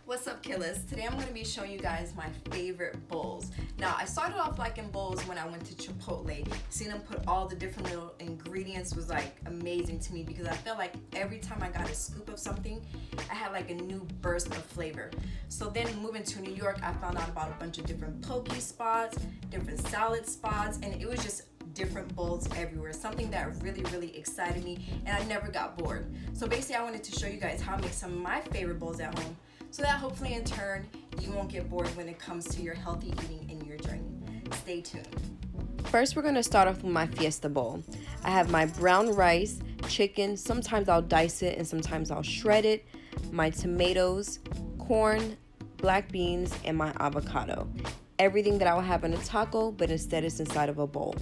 What's up, killers? Today I'm going to be showing you guys my favorite bowls. Now, I started off liking bowls when I went to Chipotle. Seeing them put all the different little ingredients was like amazing to me because I felt like every time I got a scoop of something, I had like a new burst of flavor. So then moving to New York, I found out about a bunch of different poke spots, different salad spots, and it was just different bowls everywhere, something that really excited me, and I never got bored. So basically I wanted to show you guys how I make some of my favorite bowls at home, so that hopefully in turn you won't get bored when it comes to your healthy eating in your journey. Stay tuned. First, we're going to start off with my Fiesta Bowl. I have my brown rice, chicken, sometimes I'll dice it and sometimes I'll shred it, my tomatoes, corn, black beans, and my avocado. Everything that I will have in a taco, but instead it's inside of a bowl.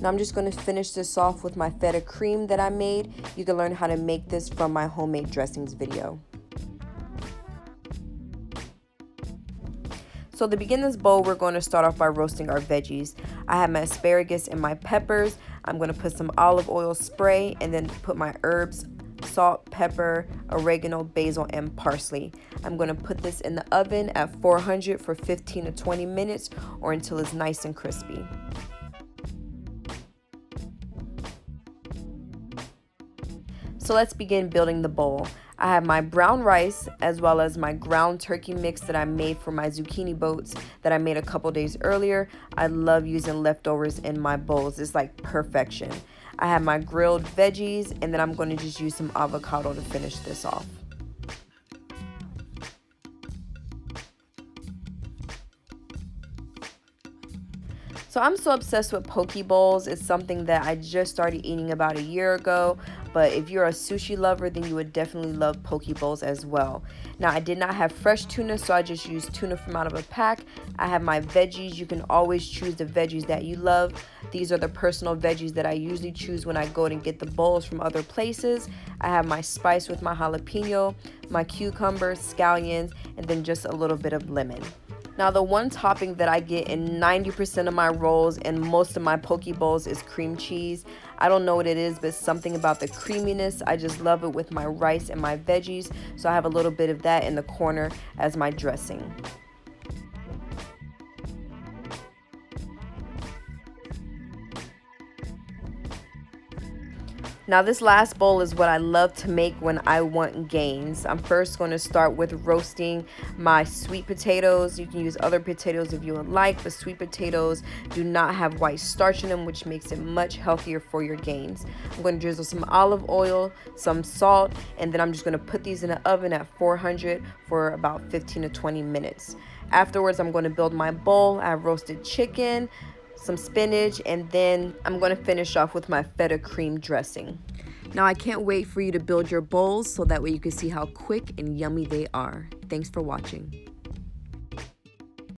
Now I'm just going to finish this off with my feta cream that I made. You can learn how to make this from my homemade dressings video. So to begin this bowl, we're going to start off by roasting our veggies. I have my asparagus and my peppers. I'm going to put some olive oil spray and then put my herbs, salt, pepper, oregano, basil, and parsley. I'm going to put this in the oven at 400 for 15 to 20 minutes or until it's nice and crispy. So let's begin building the bowl. I have my brown rice as well as my ground turkey mix that I made for my zucchini boats that I made a couple days earlier. I love using leftovers in my bowls. It's like perfection. I have my grilled veggies, and then I'm going to just use some avocado to finish this off. So I'm so obsessed with poke bowls. It's something that I just started eating about a year ago. But if you're a sushi lover, then you would definitely love poke bowls as well. Now, I did not have fresh tuna, so I just used tuna from out of a pack. I have my veggies. You can always choose the veggies that you love. These are the personal veggies that I usually choose when I go and get the bowls from other places. I have my spice with my jalapeno, my cucumbers, scallions, and then just a little bit of lemon. Now, the one topping that I get in 90% of my rolls and most of my poke bowls is cream cheese. I don't know what it is, but something about the creaminess. I just love it with my rice and my veggies. So I have a little bit of that in the corner as my dressing. Now this last bowl is what I love to make when I want gains. I'm first going to start with roasting my sweet potatoes. You can use other potatoes if you would like, but sweet potatoes do not have white starch in them, which makes it much healthier for your gains. I'm going to drizzle some olive oil, some salt, and then I'm just going to put these in the oven at 400 for about 15 to 20 minutes. Afterwards, I'm going to build my bowl. I have roasted chicken, some spinach, and then I'm going to finish off with my feta cream dressing. Now I can't wait for you to build your bowls so that way you can see how quick and yummy they are. Thanks for watching.